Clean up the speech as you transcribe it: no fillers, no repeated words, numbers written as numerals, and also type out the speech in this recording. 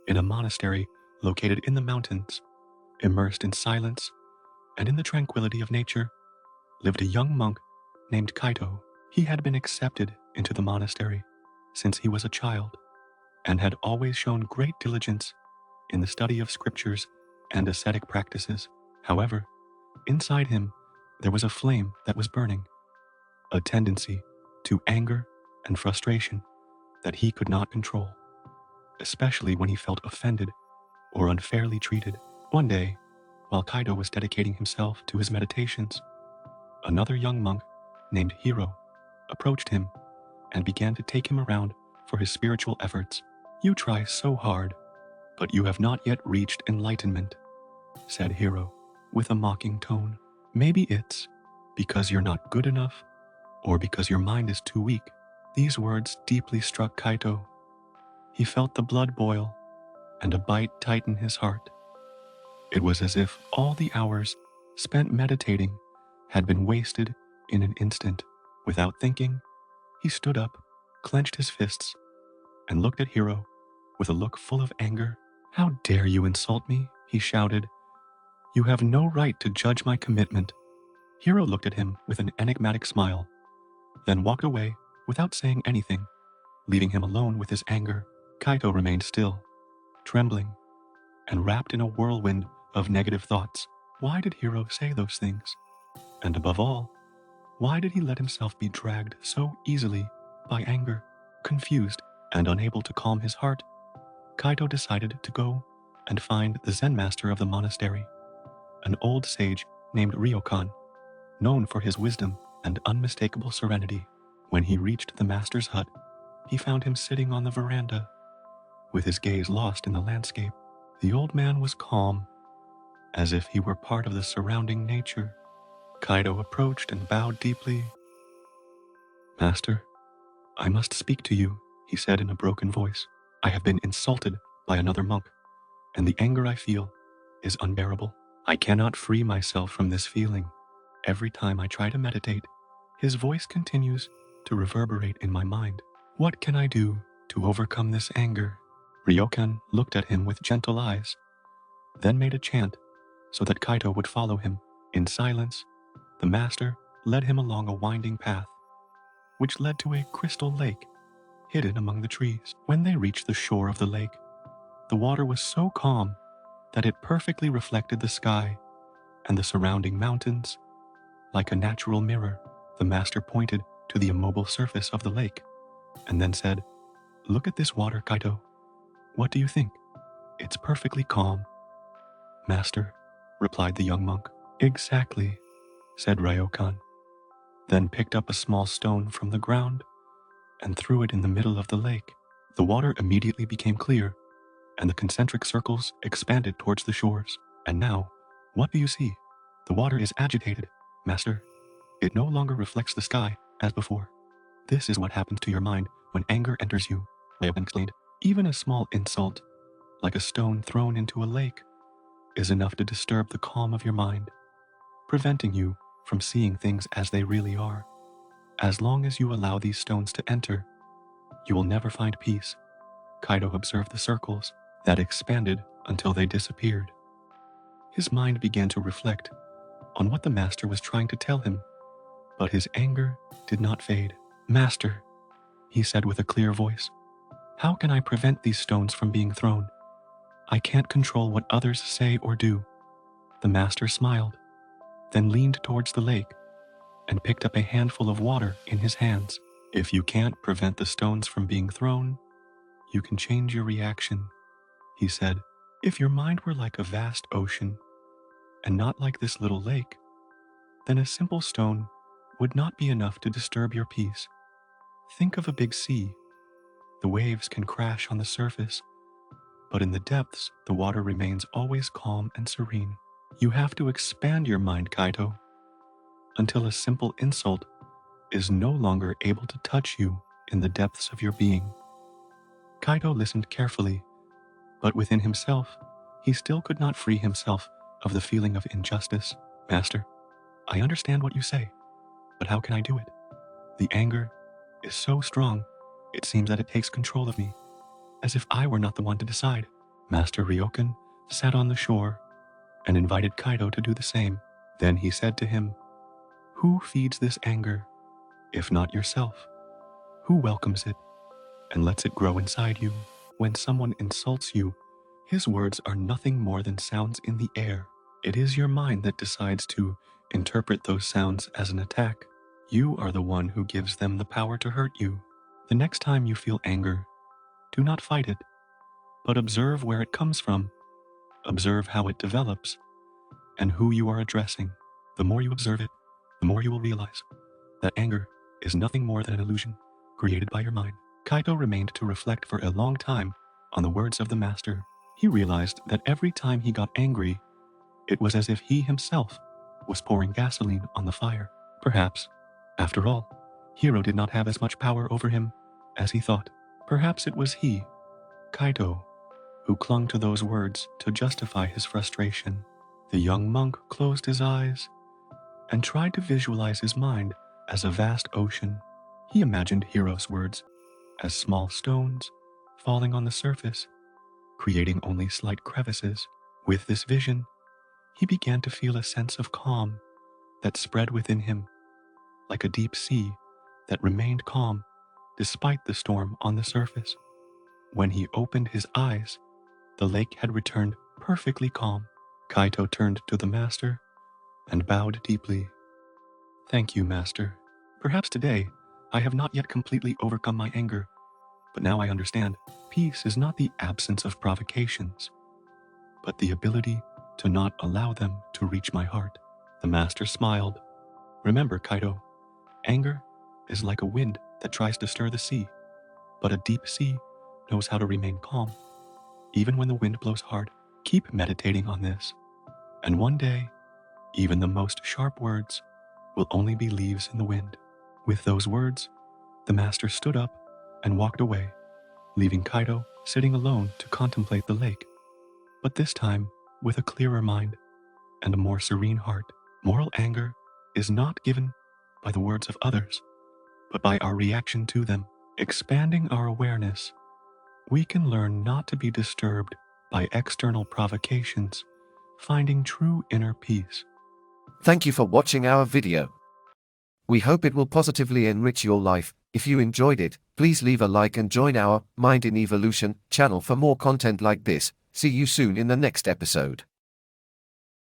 In a monastery located in the mountains, immersed in silence and in the tranquility of nature, lived a young monk named Kaito. He had been accepted into the monastery since he was a child and had always shown great diligence in the study of scriptures and ascetic practices. However, inside him, there was a flame that was burning, a tendency to anger and frustration that he could not control, especially when he felt offended or unfairly treated. One day, while Kaito was dedicating himself to his meditations, another young monk named Hiro approached him and began to take him around for his spiritual efforts. "You try so hard, but you have not yet reached enlightenment," said Hiro with a mocking tone. "Maybe it's because you're not good enough or because your mind is too weak." These words deeply struck Kaito. He felt the blood boil and a bite tighten his heart. It was as if all the hours spent meditating had been wasted in an instant. Without thinking, he stood up, clenched his fists, and looked at Hiro with a look full of anger. "How dare you insult me?" he shouted. "You have no right to judge my commitment." Hiro looked at him with an enigmatic smile, then walked away without saying anything, leaving him alone with his anger. Kaito remained still, trembling, and wrapped in a whirlwind of negative thoughts. Why did Hiro say those things? And above all, why did he let himself be dragged so easily by anger? Confused and unable to calm his heart, Kaito decided to go and find the Zen master of the monastery, an old sage named Ryokan, known for his wisdom and unmistakable serenity. When he reached the master's hut, he found him sitting on the veranda, with his gaze lost in the landscape. The old man was calm, as if he were part of the surrounding nature. Kaito approached and bowed deeply. "Master, I must speak to you," he said in a broken voice. "I have been insulted by another monk, and the anger I feel is unbearable. I cannot free myself from this feeling. Every time I try to meditate, his voice continues to reverberate in my mind. What can I do to overcome this anger?" Ryokan looked at him with gentle eyes, then made a chant so that Kaito would follow him. In silence, the master led him along a winding path, which led to a crystal lake hidden among the trees. When they reached the shore of the lake, the water was so calm that it perfectly reflected the sky and the surrounding mountains like a natural mirror. The master pointed to the immobile surface of the lake and then said, "Look at this water, Kaito. What do you think? It's perfectly calm." "Master," replied the young monk. "Exactly," said Ryokan, then picked up a small stone from the ground and threw it in the middle of the lake. The water immediately became clear, and the concentric circles expanded towards the shores. "And now, what do you see? The water is agitated, Master. It no longer reflects the sky as before. This is what happens to your mind when anger enters you," Ryokan explained. "Even a small insult, like a stone thrown into a lake, is enough to disturb the calm of your mind, preventing you from seeing things as they really are. As long as you allow these stones to enter, you will never find peace." Kaito observed the circles that expanded until they disappeared. His mind began to reflect on what the master was trying to tell him, but his anger did not fade. "Master," he said with a clear voice, "how can I prevent these stones from being thrown? I can't control what others say or do." The master smiled, then leaned towards the lake and picked up a handful of water in his hands. "If you can't prevent the stones from being thrown, you can change your reaction," he said. "If your mind were like a vast ocean and not like this little lake, then a simple stone would not be enough to disturb your peace. Think of a big sea. The waves can crash on the surface, but in the depths, the water remains always calm and serene. You have to expand your mind, Kaito, until a simple insult is no longer able to touch you in the depths of your being." Kaito listened carefully, but within himself, he still could not free himself of the feeling of injustice. "Master, I understand what you say, but how can I do it? The anger is so strong, it seems that it takes control of me, as if I were not the one to decide." Master Ryokan sat on the shore and invited Kaito to do the same. Then he said to him, "Who feeds this anger, if not yourself? Who welcomes it and lets it grow inside you? When someone insults you, his words are nothing more than sounds in the air. It is your mind that decides to interpret those sounds as an attack. You are the one who gives them the power to hurt you. The next time you feel anger, do not fight it, but observe where it comes from. Observe how it develops and who you are addressing. The more you observe it, the more you will realize that anger is nothing more than an illusion created by your mind." Kaito remained to reflect for a long time on the words of the master. He realized that every time he got angry, it was as if he himself was pouring gasoline on the fire. Perhaps, after all, Hiro did not have as much power over him as he thought. Perhaps it was he, Kaito, who clung to those words to justify his frustration. The young monk closed his eyes and tried to visualize his mind as a vast ocean. He imagined Hiro's words as small stones falling on the surface, creating only slight crevices. With this vision, he began to feel a sense of calm that spread within him, like a deep sea that remained calm despite the storm on the surface. When he opened his eyes, the lake had returned perfectly calm. Kaito turned to the master and bowed deeply. "Thank you, master. Perhaps today I have not yet completely overcome my anger, but now I understand peace is not the absence of provocations, but the ability to not allow them to reach my heart." The master smiled. "Remember, Kaito, anger is like a wind that tries to stir the sea, but a deep sea knows how to remain calm, even when the wind blows hard. Keep meditating on this, and one day, even the most sharp words will only be leaves in the wind." With those words, the master stood up and walked away, leaving Kaito sitting alone to contemplate the lake, but this time with a clearer mind and a more serene heart. Moral anger is not given by the words of others, but by our reaction to them. Expanding our awareness, we can learn not to be disturbed by external provocations, finding true inner peace. Thank you for watching our video. We hope it will positively enrich your life. If you enjoyed it, please leave a like and join our Mind in Evolution channel for more content like this. See you soon in the next episode.